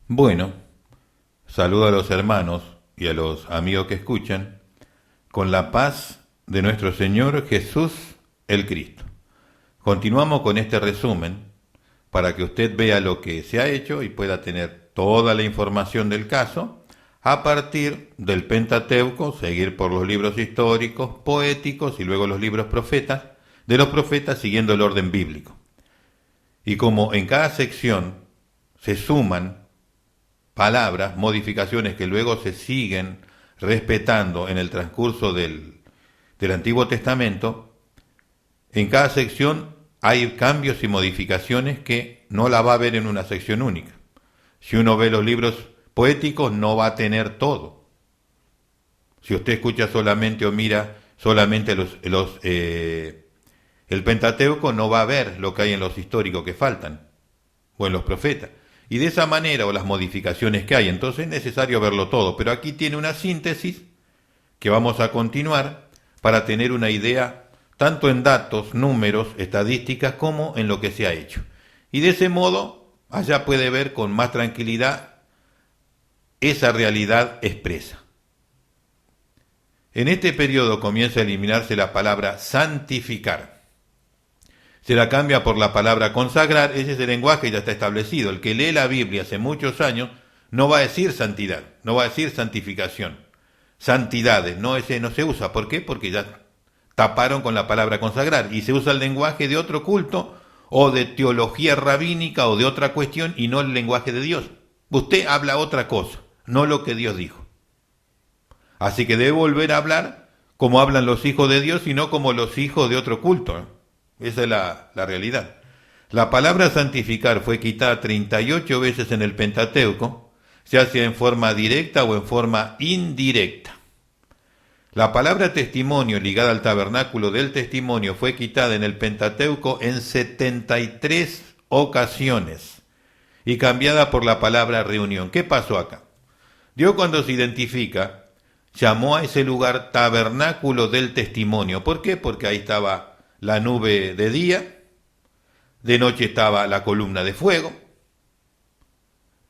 Bueno, saludo a los hermanos y a los amigos que escuchan con la paz de nuestro Señor Jesús el Cristo. Continuamos con este resumen para que usted vea lo que se ha hecho y pueda tener toda la información del caso a partir del Pentateuco, seguir por los libros históricos, poéticos y luego los libros profetas, de los profetas siguiendo el orden bíblico. Y como en cada sección se suman palabras, modificaciones que luego se siguen respetando en el transcurso del Antiguo Testamento, en cada sección hay cambios y modificaciones que no la va a ver en una sección única. Si uno ve los libros poéticos no va a tener todo. Si usted escucha solamente o mira solamente el Pentateuco no va a ver lo que hay en los históricos que faltan o en los profetas. Y de esa manera, o las modificaciones que hay, entonces es necesario verlo todo. Pero aquí tiene una síntesis que vamos a continuar para tener una idea tanto en datos, números, estadísticas, como en lo que se ha hecho. Y de ese modo, allá puede ver con más tranquilidad esa realidad expresa. En este periodo comienza a eliminarse la palabra santificar. Se la cambia por la palabra consagrar, ese es el lenguaje ya está establecido. El que lee la Biblia hace muchos años no va a decir santidad, no va a decir santificación. Santidades, no, ese no se usa. ¿Por qué? Porque ya taparon con la palabra consagrar y se usa el lenguaje de otro culto o de teología rabínica o de otra cuestión y no el lenguaje de Dios. Usted habla otra cosa, no lo que Dios dijo. Así que debe volver a hablar como hablan los hijos de Dios y no como los hijos de otro culto, ¿eh? Esa es la realidad. La palabra santificar fue quitada 38 veces en el Pentateuco, ya sea en forma directa o en forma indirecta. La palabra testimonio ligada al tabernáculo del testimonio fue quitada en el Pentateuco en 73 ocasiones y cambiada por la palabra reunión. ¿Qué pasó acá? Dios cuando se identifica llamó a ese lugar tabernáculo del testimonio. ¿Por qué? Porque ahí estaba la nube de día, de noche estaba la columna de fuego,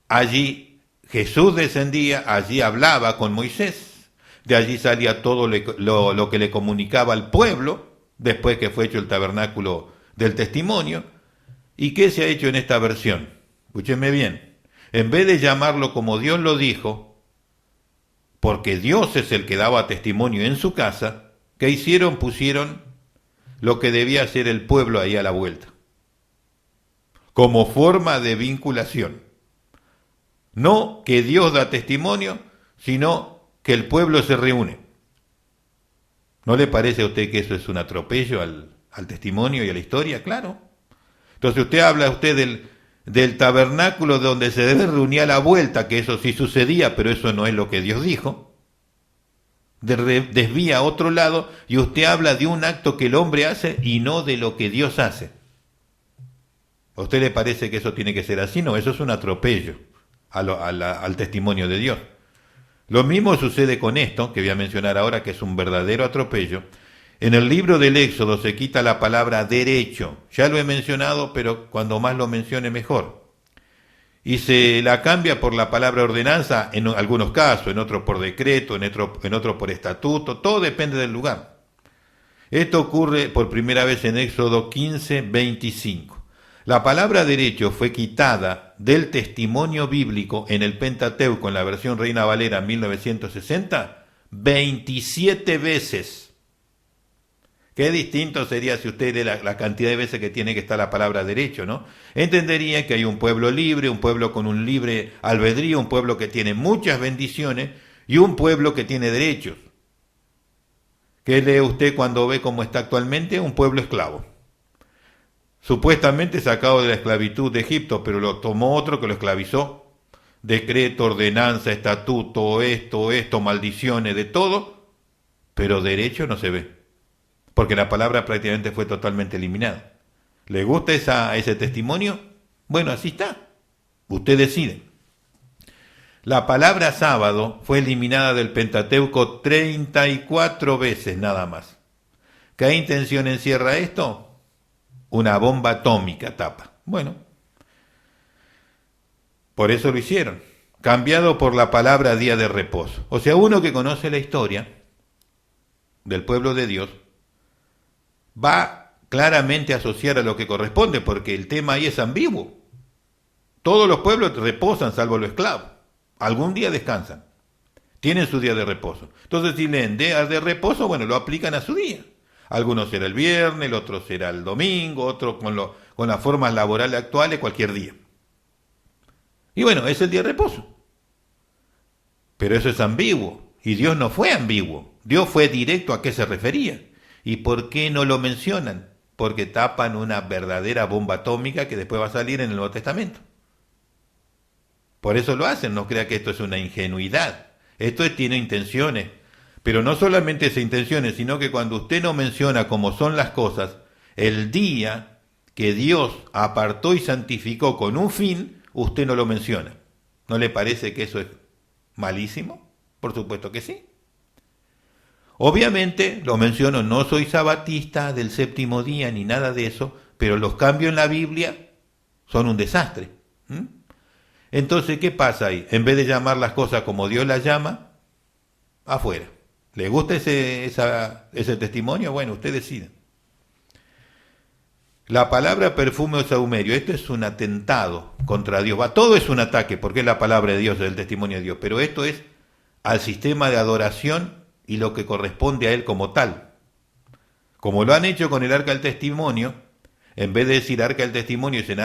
allí Jesús descendía, allí hablaba con Moisés, de allí salía todo lo que le comunicaba al pueblo, después que fue hecho el tabernáculo del testimonio. ¿Y qué se ha hecho en esta versión? Escúchenme bien, en vez de llamarlo como Dios lo dijo, porque Dios es el que daba testimonio en su casa, ¿qué hicieron? Pusieron lo que debía hacer el pueblo ahí a la vuelta, como forma de vinculación. No que Dios da testimonio, sino que el pueblo se reúne. ¿No le parece a usted que eso es un atropello al testimonio y a la historia? Claro. Entonces habla del tabernáculo donde se debe reunir a la vuelta, que eso sí sucedía, pero eso no es lo que Dios dijo. Desvía a otro lado y usted habla de un acto que el hombre hace y no de lo que Dios hace. ¿A usted le parece que eso tiene que ser así? No, eso es un atropello al testimonio de Dios. Lo mismo sucede con esto, que voy a mencionar ahora, que es un verdadero atropello. En el libro del Éxodo se quita la palabra derecho. Ya lo he mencionado, pero cuando más lo mencione mejor. Y se la cambia por la palabra ordenanza en algunos casos, en otros por decreto, en otro por estatuto, todo depende del lugar. Esto ocurre por primera vez en Éxodo 15:25. La palabra derecho fue quitada del testimonio bíblico en el Pentateuco, en la versión Reina Valera 1960, 27 veces. Qué distinto sería si usted lee la cantidad de veces que tiene que estar la palabra derecho, ¿no? Entendería que hay un pueblo libre, un pueblo con un libre albedrío, un pueblo que tiene muchas bendiciones y un pueblo que tiene derechos. ¿Qué lee usted cuando ve cómo está actualmente? Un pueblo esclavo. Supuestamente sacado de la esclavitud de Egipto, pero lo tomó otro que lo esclavizó. Decreto, ordenanza, estatuto, esto, maldiciones, de todo, pero derecho no se ve. Porque la palabra prácticamente fue totalmente eliminada. ¿Le gusta ese testimonio? Bueno, así está. Usted decide. La palabra sábado fue eliminada del Pentateuco 34 veces nada más. ¿Qué intención encierra esto? Una bomba atómica tapa. Bueno, Por eso lo hicieron. Cambiado por la palabra día de reposo. O sea, uno que conoce la historia del pueblo de Dios va claramente a asociar a lo que corresponde, porque el tema ahí es ambiguo. Todos los pueblos reposan salvo los esclavos. Algún día descansan. Tienen su día de reposo. Entonces, si leen días de reposo, bueno, lo aplican a su día. Algunos será el viernes, el otro será el domingo, otro con las formas laborales actuales, cualquier día. Y bueno, es el día de reposo. Pero eso es ambiguo. Y Dios no fue ambiguo. Dios fue directo a qué se refería. ¿Y por qué no lo mencionan? Porque tapan una verdadera bomba atómica que después va a salir en el Nuevo Testamento. Por eso lo hacen, no crea que esto es una ingenuidad. Esto tiene intenciones. Pero no solamente esas intenciones, sino que cuando usted no menciona cómo son las cosas, el día que Dios apartó y santificó con un fin, usted no lo menciona. ¿No le parece que eso es malísimo? Por supuesto que sí. Obviamente, lo menciono, no soy sabatista del séptimo día ni nada de eso, pero los cambios en la Biblia son un desastre. Entonces, ¿qué pasa ahí? En vez de llamar las cosas como Dios las llama, afuera. ¿Le gusta ese testimonio? Bueno, usted decide. La palabra perfume o saumerio, esto es un atentado contra Dios. Todo es un ataque, porque es la palabra de Dios, es el testimonio de Dios, pero esto es al sistema de adoración y lo que corresponde a él como tal. Como lo han hecho con el arca del testimonio, en vez de decir arca del testimonio, es el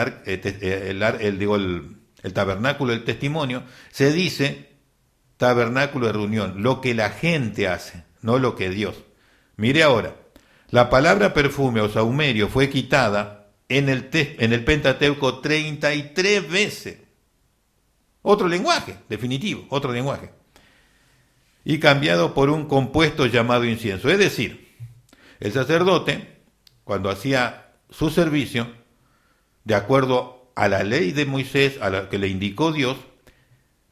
tabernáculo del testimonio, se dice tabernáculo de reunión, lo que la gente hace, no lo que Dios. Mire ahora, la palabra perfume o saumerio fue quitada en el Pentateuco 33 veces. Otro lenguaje, definitivo, otro lenguaje. Y cambiado por un compuesto llamado incienso. Es decir, el sacerdote, cuando hacía su servicio, de acuerdo a la ley de Moisés, a la que le indicó Dios,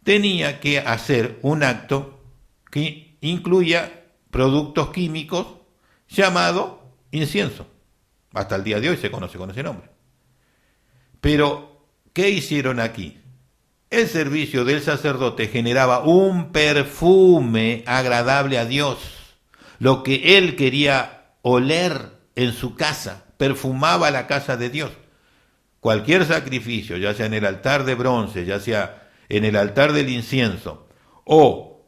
tenía que hacer un acto que incluya productos químicos llamado incienso. Hasta el día de hoy se conoce con ese nombre. Pero, ¿qué hicieron aquí? El servicio del sacerdote generaba un perfume agradable a Dios. Lo que él quería oler en su casa, perfumaba la casa de Dios. Cualquier sacrificio, ya sea en el altar de bronce, ya sea en el altar del incienso, o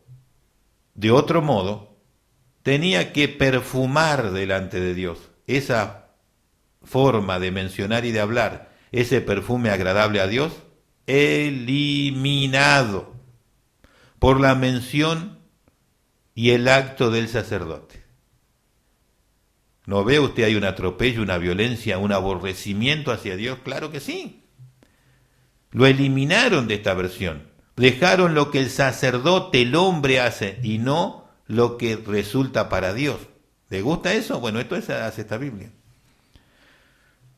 de otro modo, tenía que perfumar delante de Dios. Esa forma de mencionar y de hablar, ese perfume agradable a Dios, eliminado por la mención y el acto del sacerdote. ¿No ve usted hay un atropello, una violencia, un aborrecimiento hacia Dios? Claro que sí. Lo eliminaron de esta versión. Dejaron lo que el sacerdote, el hombre, hace y no lo que resulta para Dios. ¿Le gusta eso? Bueno, esto hace esta Biblia.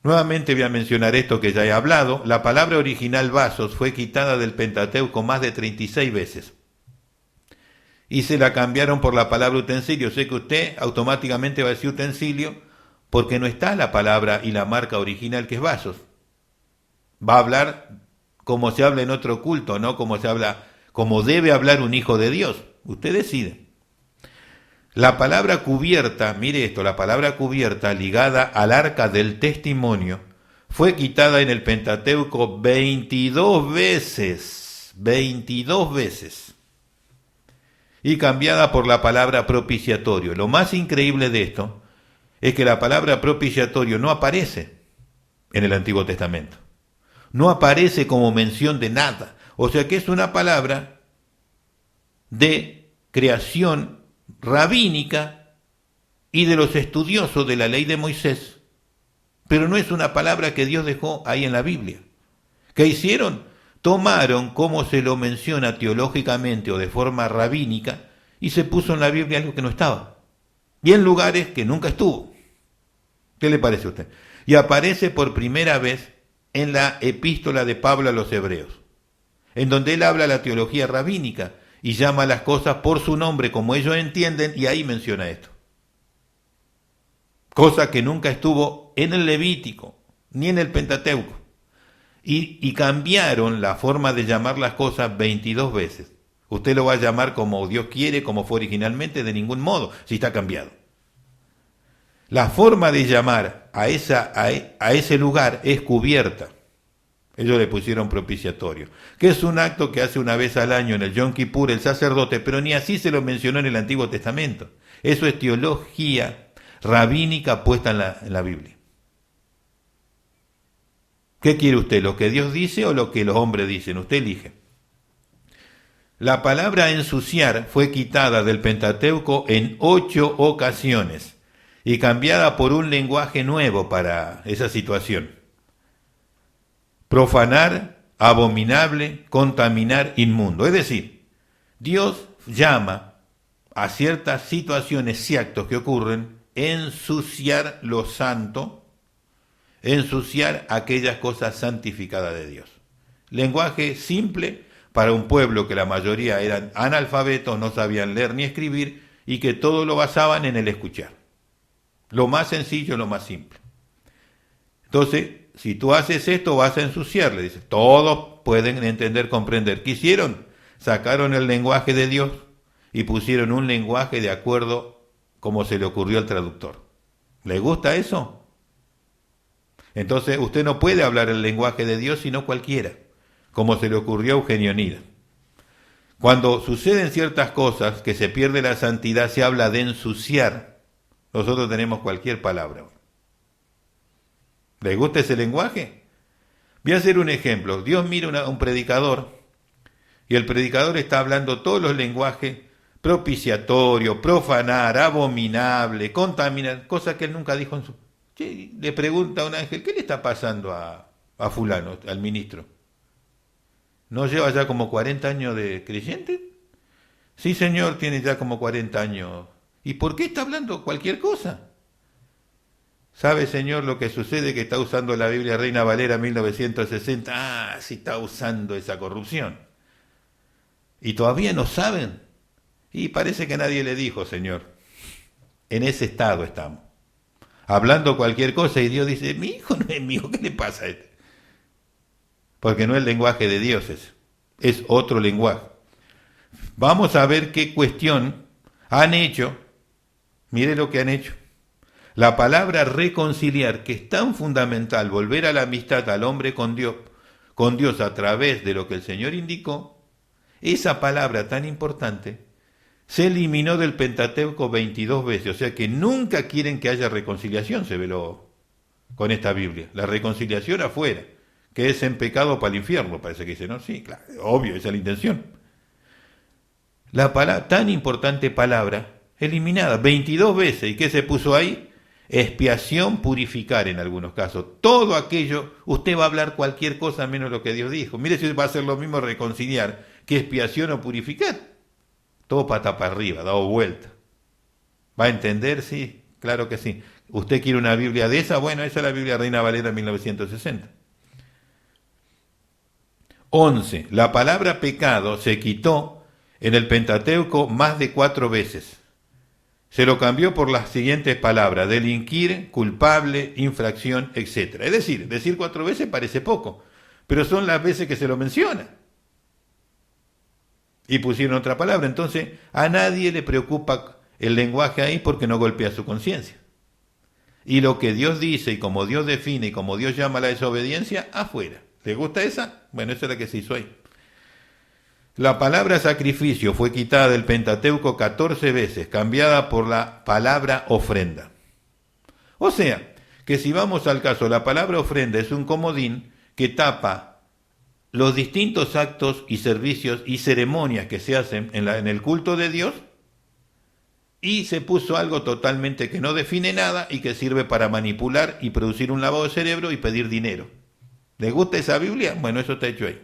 Nuevamente voy a mencionar esto que ya he hablado. La palabra original vasos fue quitada del Pentateuco más de 36 veces. Y se la cambiaron por la palabra utensilio. Sé que usted automáticamente va a decir utensilio porque no está la palabra y la marca original que es vasos. Va a hablar como se habla en otro culto, no como se habla, como debe hablar un hijo de Dios. Usted decide. La palabra cubierta, mire esto, la palabra cubierta ligada al arca del testimonio fue quitada en el Pentateuco 22 veces. 22 veces. Y cambiada por la palabra propiciatorio. Lo más increíble de esto es que la palabra propiciatorio no aparece en el Antiguo Testamento. No aparece como mención de nada. O sea que es una palabra de creación rabínica y de los estudiosos de la ley de Moisés. Pero no es una palabra que Dios dejó ahí en la Biblia. ¿Qué hicieron? Tomaron como se lo menciona teológicamente o de forma rabínica y se puso en la Biblia algo que no estaba. Y en lugares que nunca estuvo. ¿Qué le parece a usted? Y aparece por primera vez en la epístola de Pablo a los Hebreos, en donde él habla la teología rabínica y llama las cosas por su nombre como ellos entienden y ahí menciona esto. Cosa que nunca estuvo en el Levítico ni en el Pentateuco. y cambiaron la forma de llamar las cosas 22 veces. Usted lo va a llamar como Dios quiere, como fue originalmente, de ningún modo, si está cambiado. La forma de llamar a ese lugar es cubierta. Ellos le pusieron propiciatorio, que es un acto que hace una vez al año en el Yom Kippur el sacerdote, pero ni así se lo mencionó en el Antiguo Testamento. Eso es teología rabínica puesta en la Biblia. ¿Qué quiere usted? ¿Lo que Dios dice o lo que los hombres dicen? Usted elige. La palabra ensuciar fue quitada del Pentateuco en 8 ocasiones y cambiada por un lenguaje nuevo para esa situación. Profanar, abominable, contaminar, inmundo. Es decir, Dios llama a ciertas situaciones y actos que ocurren ensuciar lo santo, ensuciar aquellas cosas santificadas de Dios. Lenguaje simple para un pueblo que la mayoría eran analfabetos, no sabían leer ni escribir y que todo lo basaban en el escuchar. Lo más sencillo, lo más simple. Entonces, si tú haces esto, vas a ensuciar, le dice. Todos pueden entender, comprender. ¿Qué hicieron? Sacaron el lenguaje de Dios y pusieron un lenguaje de acuerdo como se le ocurrió al traductor. ¿Le gusta eso? Entonces, usted no puede hablar el lenguaje de Dios sino cualquiera, como se le ocurrió a Eugenio Nida. Cuando suceden ciertas cosas que se pierde la santidad, se habla de ensuciar. Nosotros tenemos cualquier palabra. ¿Le gusta ese lenguaje? Voy a hacer un ejemplo. Dios mira a un predicador y el predicador está hablando todos los lenguajes: propiciatorio, profanar, abominable, contaminar, cosas que él nunca dijo en su... Sí, le pregunta a un ángel, ¿qué le está pasando a fulano, al ministro? ¿No lleva ya como 40 años de creyente? Sí, señor, tiene ya como 40 años. ¿Y por qué está hablando cualquier cosa? ¿Sabe, señor, lo que sucede? Que está usando la Biblia Reina Valera 1960. Ah, sí está usando esa corrupción. ¿Y todavía no saben? Y parece que nadie le dijo, señor. En ese estado estamos. Hablando cualquier cosa y Dios dice, mi hijo no es mi hijo, ¿qué le pasa a este? Porque no es el lenguaje de Dios es otro lenguaje. Vamos a ver qué cuestión han hecho. Mire lo que han hecho. La palabra reconciliar, que es tan fundamental, volver a la amistad al hombre con Dios a través de lo que el Señor indicó, esa palabra tan importante se eliminó del Pentateuco 22 veces, o sea que nunca quieren que haya reconciliación, se ve con esta Biblia. La reconciliación afuera, que es en pecado para el infierno, parece que dice, ¿no? Sí, claro, obvio, esa es la intención. La tan importante palabra, eliminada 22 veces, ¿y qué se puso ahí? Expiación, purificar en algunos casos. Todo aquello, usted va a hablar cualquier cosa menos lo que Dios dijo. Mire si va a ser lo mismo reconciliar que expiación o purificar. Todo pata para arriba, dado vuelta. ¿Va a entender? Sí, claro que sí. ¿Usted quiere una Biblia de esa? Bueno, esa es la Biblia Reina Valera 1960. 11. La palabra pecado se quitó en el Pentateuco más de 4 veces. Se lo cambió por las siguientes palabras: delinquir, culpable, infracción, etc. Es decir 4 veces parece poco, pero son las veces que se lo menciona. Y pusieron otra palabra. Entonces, a nadie le preocupa el lenguaje ahí porque no golpea su conciencia. Y lo que Dios dice y como Dios define y como Dios llama a la desobediencia, afuera. ¿Le gusta esa? Bueno, esa es la que se hizo ahí. La palabra sacrificio fue quitada del Pentateuco 14 veces, cambiada por la palabra ofrenda. O sea, que si vamos al caso, la palabra ofrenda es un comodín que tapa los distintos actos y servicios y ceremonias que se hacen en el culto de Dios, y se puso algo totalmente que no define nada y que sirve para manipular y producir un lavado de cerebro y pedir dinero. ¿Le gusta esa Biblia? Bueno, eso está hecho ahí,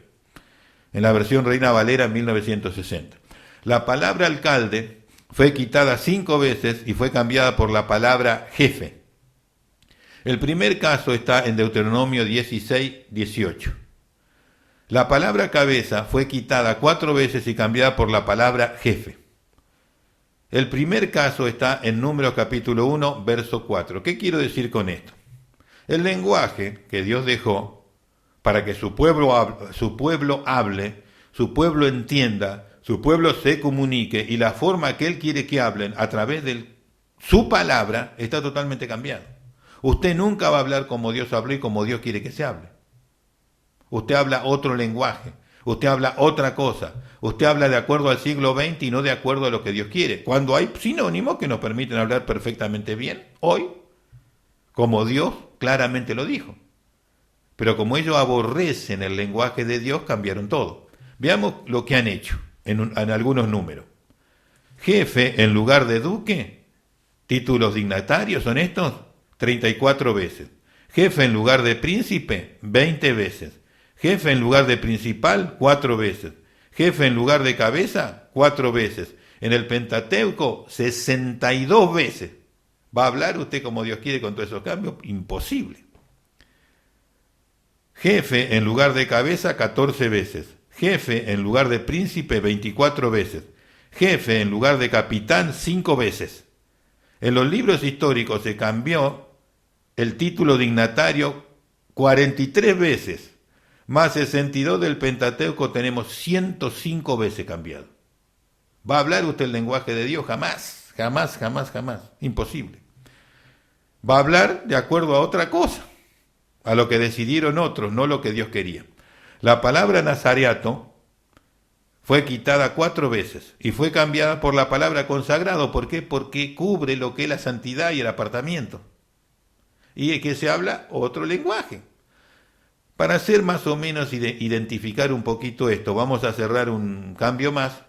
en la versión Reina Valera 1960. La palabra alcalde fue quitada 5 veces y fue cambiada por la palabra jefe. El primer caso está en Deuteronomio 16, 18. La palabra cabeza fue quitada 4 veces y cambiada por la palabra jefe. El primer caso está en Números capítulo 1, verso 4. ¿Qué quiero decir con esto? El lenguaje que Dios dejó para que su pueblo hable, su pueblo entienda, su pueblo se comunique, y la forma que Él quiere que hablen a través de su palabra está totalmente cambiada. Usted nunca va a hablar como Dios habló y como Dios quiere que se hable. Usted habla otro lenguaje, usted habla otra cosa, usted habla de acuerdo al siglo XX y no de acuerdo a lo que Dios quiere. Cuando hay sinónimos que nos permiten hablar perfectamente bien, hoy, como Dios claramente lo dijo. Pero como ellos aborrecen el lenguaje de Dios, cambiaron todo. Veamos lo que han hecho en algunos números. Jefe en lugar de duque, títulos dignatarios son estos, 34 veces. Jefe en lugar de príncipe, 20 veces. Jefe en lugar de principal, 4 veces. Jefe en lugar de cabeza, 4 veces. En el Pentateuco, 62 veces. ¿Va a hablar usted como Dios quiere con todos esos cambios? Imposible. Jefe en lugar de cabeza, 14 veces. Jefe en lugar de príncipe, 24 veces. Jefe en lugar de capitán, 5 veces. En los libros históricos se cambió el título dignatario 43 veces. Más 62 del Pentateuco tenemos 105 veces cambiado. ¿Va a hablar usted el lenguaje de Dios? Jamás, jamás, jamás, jamás. Imposible. Va a hablar de acuerdo a otra cosa, a lo que decidieron otros, no lo que Dios quería. La palabra nazareato fue quitada 4 veces y fue cambiada por la palabra consagrado. ¿Por qué? Porque cubre lo que es la santidad y el apartamiento. Y es que se habla otro lenguaje. Para hacer más o menos identificar un poquito esto, vamos a cerrar un cambio más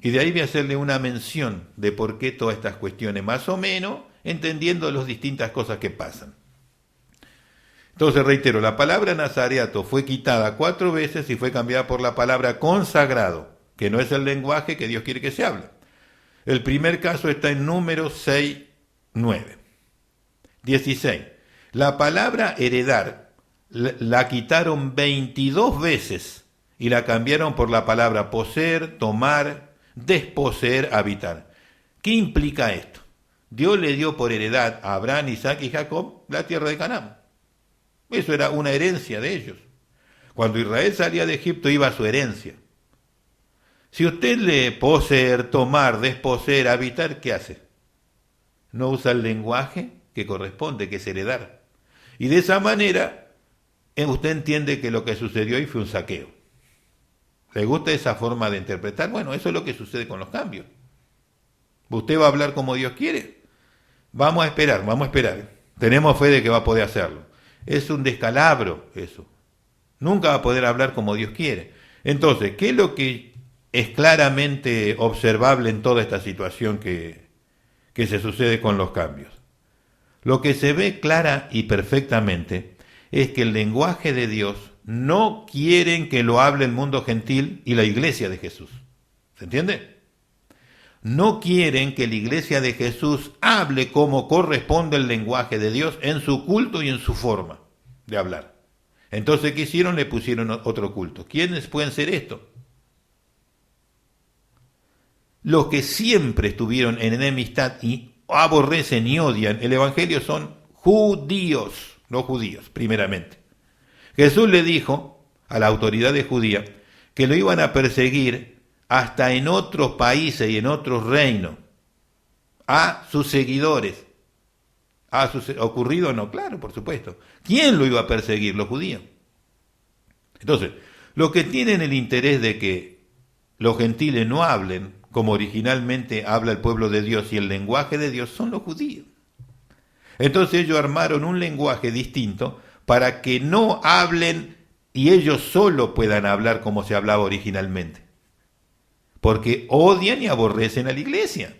y de ahí voy a hacerle una mención de por qué todas estas cuestiones, más o menos entendiendo las distintas cosas que pasan. Entonces reitero, la palabra nazareato fue quitada 4 veces y fue cambiada por la palabra consagrado, que no es el lenguaje que Dios quiere que se hable. El primer caso está en Números 6, 9. 16. La palabra heredar la quitaron 22 veces y la cambiaron por la palabra poseer, tomar, desposeer, habitar. ¿Qué implica esto? Dios le dio por heredad a Abraham, Isaac y Jacob la tierra de Canaán. Eso era una herencia de ellos. Cuando Israel salía de Egipto iba a su herencia. Si usted le poseer, tomar, desposeer, habitar, ¿qué hace? No usa el lenguaje que corresponde, que es heredar. Y de esa manera usted entiende que lo que sucedió ahí fue un saqueo. ¿Le gusta esa forma de interpretar? Bueno, eso es lo que sucede con los cambios. ¿Usted va a hablar como Dios quiere? Vamos a esperar. Tenemos fe de que va a poder hacerlo. Es un descalabro eso. Nunca va a poder hablar como Dios quiere. Entonces, ¿qué es lo que es claramente observable en toda esta situación que se sucede con los cambios? Lo que se ve clara y perfectamente es que el lenguaje de Dios no quieren que lo hable el mundo gentil y la iglesia de Jesús. ¿Se entiende? No quieren que la iglesia de Jesús hable como corresponde el lenguaje de Dios en su culto y en su forma de hablar. Entonces, ¿qué hicieron? Le pusieron otro culto. ¿Quiénes pueden ser esto? Los que siempre estuvieron en enemistad y aborrecen y odian el evangelio son judíos, no judíos, primeramente. Jesús le dijo a la autoridad judía que lo iban a perseguir hasta en otros países y en otros reinos, a sus seguidores. ¿Ha ocurrido o no? Claro, por supuesto. ¿Quién lo iba a perseguir? Los judíos. Entonces, los que tienen el interés de que los gentiles no hablen como originalmente habla el pueblo de Dios y el lenguaje de Dios son los judíos. Entonces ellos armaron un lenguaje distinto para que no hablen y ellos solo puedan hablar como se hablaba originalmente. Porque odian y aborrecen a la iglesia.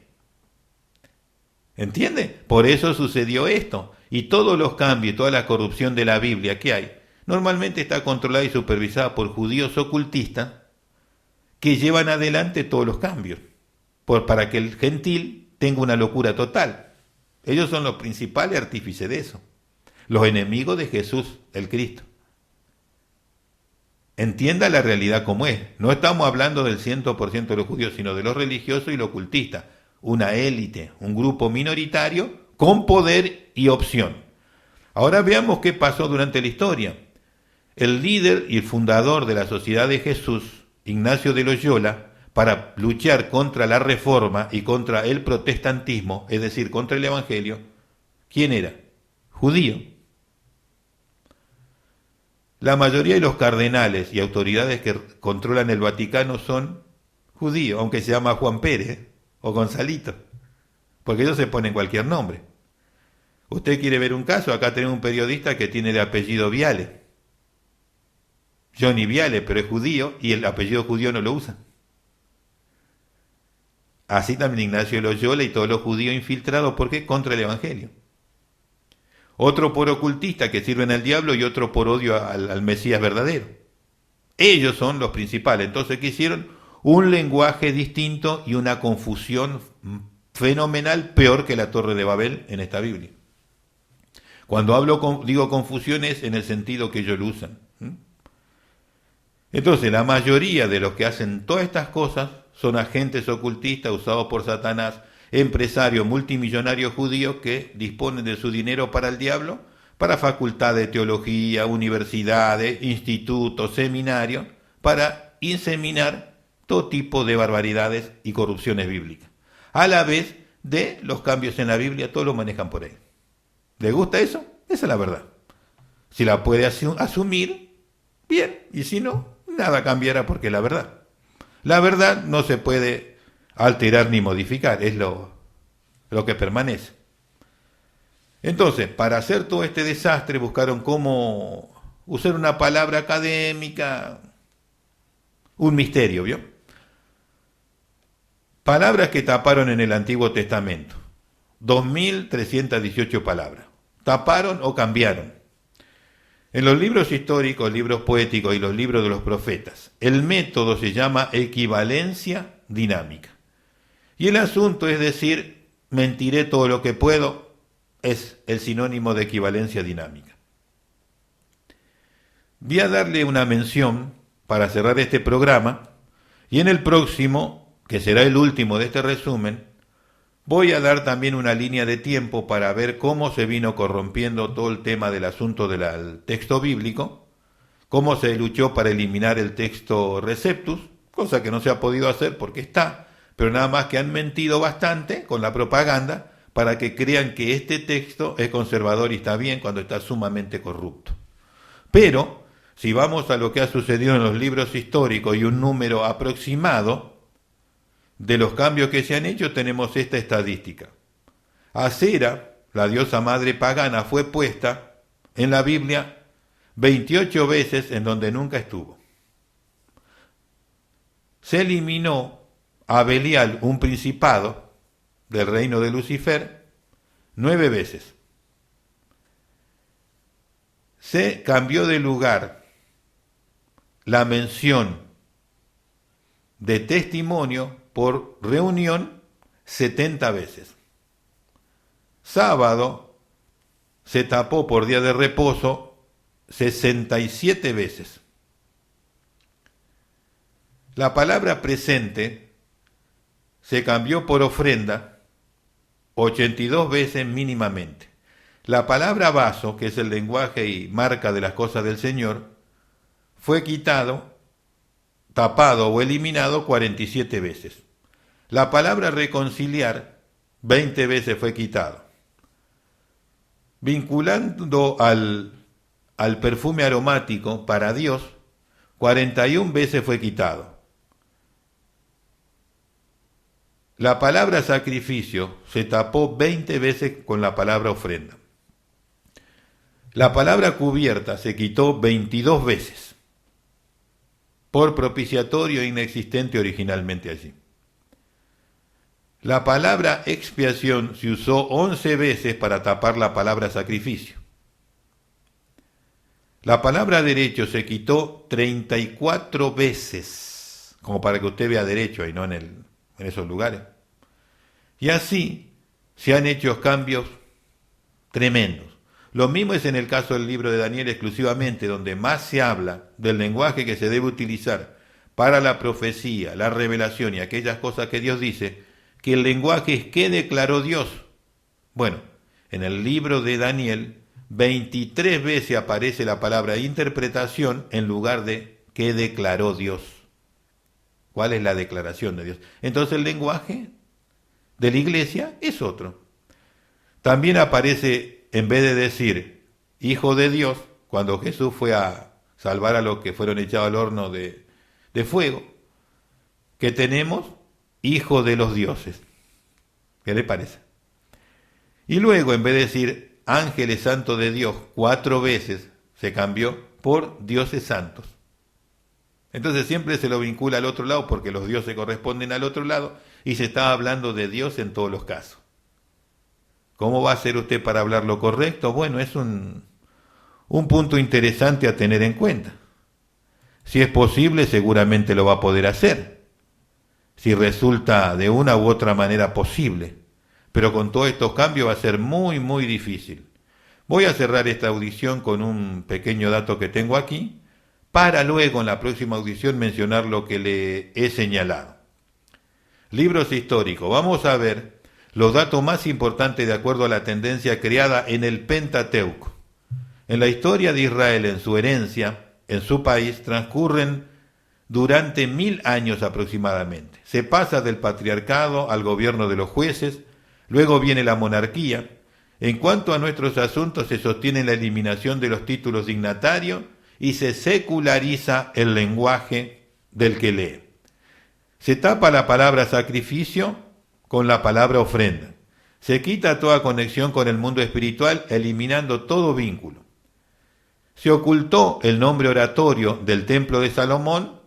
¿Entiende? Por eso sucedió esto. Y todos los cambios y toda la corrupción de la Biblia que hay, normalmente está controlada y supervisada por judíos ocultistas que llevan adelante todos los cambios, para que el gentil tenga una locura total. Ellos son los principales artífices de eso, los enemigos de Jesús, el Cristo. Entienda la realidad como es. No estamos hablando del 100% de los judíos, sino de los religiosos y los ocultistas. Una élite, un grupo minoritario con poder y opción. Ahora veamos qué pasó durante la historia. El líder y el fundador de la Sociedad de Jesús, Ignacio de Loyola, para luchar contra la Reforma y contra el protestantismo, es decir, contra el Evangelio, ¿quién era? Judío. La mayoría de los cardenales y autoridades que controlan el Vaticano son judíos, aunque se llama Juan Pérez o Gonzalito, porque ellos se ponen cualquier nombre. Usted quiere ver un caso, acá tenemos un periodista que tiene el apellido Viale, Johnny Viale, pero es judío y el apellido judío no lo usa. Así también Ignacio de Loyola y todos los judíos infiltrados, porque contra el Evangelio. Otro por ocultista que sirven al diablo y otro por odio al Mesías verdadero. Ellos son los principales. Entonces, ¿qué hicieron? Un lenguaje distinto y una confusión fenomenal, peor que la Torre de Babel en esta Biblia. Cuando digo confusión es en el sentido que ellos lo usan. Entonces, la mayoría de los que hacen todas estas cosas son agentes ocultistas usados por Satanás, empresarios multimillonarios judíos que disponen de su dinero para el diablo, para facultades de teología, universidades, institutos, seminarios, para inseminar todo tipo de barbaridades y corrupciones bíblicas. A la vez de los cambios en la Biblia, todos lo manejan por ahí. ¿Le gusta eso? Esa es la verdad. Si la puede asumir, bien, y si no, nada cambiará porque es la verdad. La verdad no se puede alterar ni modificar, es lo que permanece. Entonces, para hacer todo este desastre, buscaron cómo usar una palabra académica, un misterio, ¿vio? Palabras que taparon en el Antiguo Testamento, 2.318 palabras. Taparon o cambiaron. En los libros históricos, libros poéticos y los libros de los profetas, el método se llama equivalencia dinámica. Y el asunto es decir, mentiré todo lo que puedo, es el sinónimo de equivalencia dinámica. Voy a darle una mención para cerrar este programa y en el próximo, que será el último de este resumen, voy a dar también una línea de tiempo para ver cómo se vino corrompiendo todo el tema del asunto del texto bíblico, cómo se luchó para eliminar el texto Receptus, cosa que no se ha podido hacer porque está, pero nada más que han mentido bastante con la propaganda para que crean que este texto es conservador y está bien cuando está sumamente corrupto. Pero, si vamos a lo que ha sucedido en los libros históricos y un número aproximado de los cambios que se han hecho, tenemos esta estadística. Acera, la diosa madre pagana, fue puesta en la Biblia 28 veces en donde nunca estuvo. Se eliminó a Belial, un principado del reino de Lucifer, 9 veces. Se cambió de lugar la mención de testimonio por reunión 70 veces. Sábado se tapó por día de reposo 67 veces. La palabra presente se cambió por ofrenda 82 veces mínimamente. La palabra vaso, que es el lenguaje y marca de las cosas del Señor, fue quitado, tapado o eliminado 47 veces. La palabra reconciliar 20 veces fue quitado. Vinculando al perfume aromático para Dios, 41 veces fue quitado. La palabra sacrificio se tapó 20 veces con la palabra ofrenda. La palabra cubierta se quitó 22 veces por propiciatorio inexistente originalmente allí. La palabra expiación se usó 11 veces para tapar la palabra sacrificio. La palabra derecho se quitó 34 veces, como para que usted vea derecho ahí, no en esos lugares. Y así se han hecho cambios tremendos. Lo mismo es en el caso del libro de Daniel exclusivamente, donde más se habla del lenguaje que se debe utilizar para la profecía, la revelación y aquellas cosas que Dios dice, que el lenguaje es ¿qué declaró Dios? Bueno, en el libro de Daniel 23 veces aparece la palabra interpretación en lugar de ¿qué declaró Dios? ¿Cuál es la declaración de Dios? Entonces el lenguaje de la iglesia es otro. También aparece, en vez de decir Hijo de Dios, cuando Jesús fue a salvar a los que fueron echados al horno de fuego, que tenemos Hijo de los dioses. ¿Qué le parece? Y luego, en vez de decir ángeles santos de Dios 4 veces, se cambió por dioses santos. Entonces siempre se lo vincula al otro lado porque los dioses corresponden al otro lado y se está hablando de Dios en todos los casos. ¿Cómo va a hacer usted para hablar lo correcto? Bueno, es un punto interesante a tener en cuenta. Si es posible, seguramente lo va a poder hacer. Si resulta de una u otra manera posible. Pero con todos estos cambios va a ser muy, muy difícil. Voy a cerrar esta audición con un pequeño dato que tengo aquí, para luego en la próxima audición mencionar lo que le he señalado. Libros históricos. Vamos a ver los datos más importantes de acuerdo a la tendencia creada en el Pentateuco. En la historia de Israel, en su herencia, en su país, transcurren durante 1000 años aproximadamente. Se pasa del patriarcado al gobierno de los jueces, luego viene la monarquía. En cuanto a nuestros asuntos, se sostiene la eliminación de los títulos dignatarios y se seculariza el lenguaje del que lee. Se tapa la palabra sacrificio con la palabra ofrenda. Se quita toda conexión con el mundo espiritual, eliminando todo vínculo. Se ocultó el nombre oratorio del templo de Salomón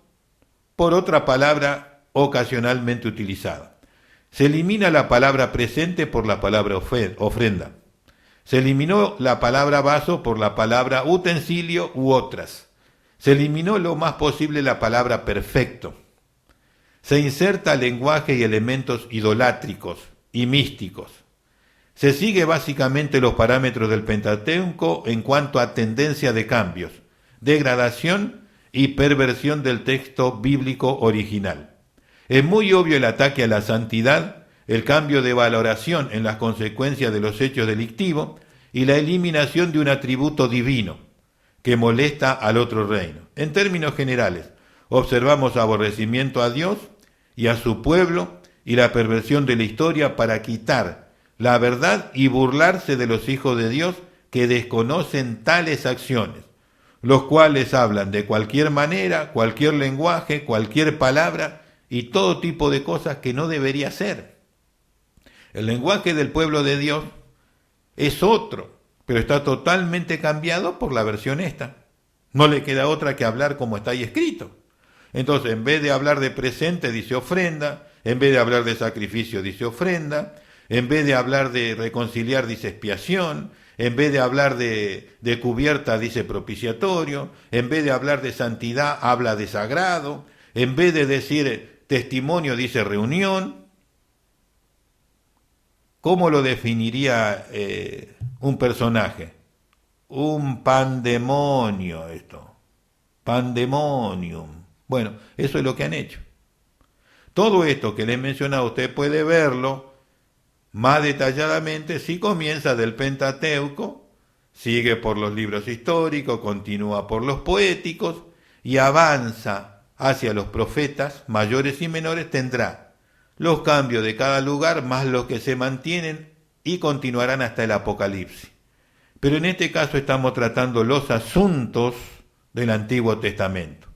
por otra palabra ocasionalmente utilizada. Se elimina la palabra presente por la palabra ofrenda. Se eliminó la palabra vaso por la palabra utensilio u otras. Se eliminó lo más posible la palabra perfecto. Se inserta lenguaje y elementos idolátricos y místicos. Se sigue básicamente los parámetros del Pentateuco en cuanto a tendencia de cambios, degradación y perversión del texto bíblico original. Es muy obvio el ataque a la santidad, el cambio de valoración en las consecuencias de los hechos delictivos y la eliminación de un atributo divino que molesta al otro reino. En términos generales, observamos aborrecimiento a Dios y a su pueblo y la perversión de la historia para quitar la verdad y burlarse de los hijos de Dios que desconocen tales acciones, los cuales hablan de cualquier manera, cualquier lenguaje, cualquier palabra y todo tipo de cosas que no debería ser. El lenguaje del pueblo de Dios es otro, pero está totalmente cambiado por la versión esta. No le queda otra que hablar como está ahí escrito. Entonces, en vez de hablar de presente, dice ofrenda, en vez de hablar de sacrificio, dice ofrenda, en vez de hablar de reconciliar, dice expiación, en vez de hablar de cubierta, dice propiciatorio, en vez de hablar de santidad, habla de sagrado, en vez de decir testimonio, dice reunión. ¿Cómo lo definiría un personaje? Un pandemonio esto. Pandemonium. Bueno, eso es lo que han hecho. Todo esto que les he mencionado, usted puede verlo más detalladamente si comienza del Pentateuco, sigue por los libros históricos, continúa por los poéticos y avanza hacia los profetas mayores y menores, tendrá los cambios de cada lugar más los que se mantienen y continuarán hasta el Apocalipsis. Pero en este caso estamos tratando los asuntos del Antiguo Testamento.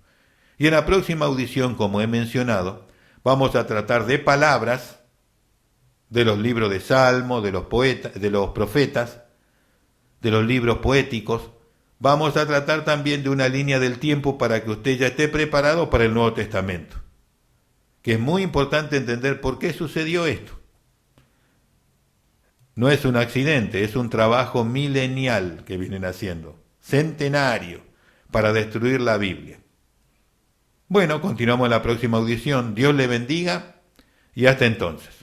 Y en la próxima audición, como he mencionado, vamos a tratar de palabras de los libros de Salmos, de los poetas, de los profetas, de los libros poéticos. Vamos a tratar también de una línea del tiempo para que usted ya esté preparado para el Nuevo Testamento. Que es muy importante entender por qué sucedió esto. No es un accidente, es un trabajo milenial que vienen haciendo, centenario, para destruir la Biblia. Bueno, continuamos en la próxima audición. Dios le bendiga y hasta entonces.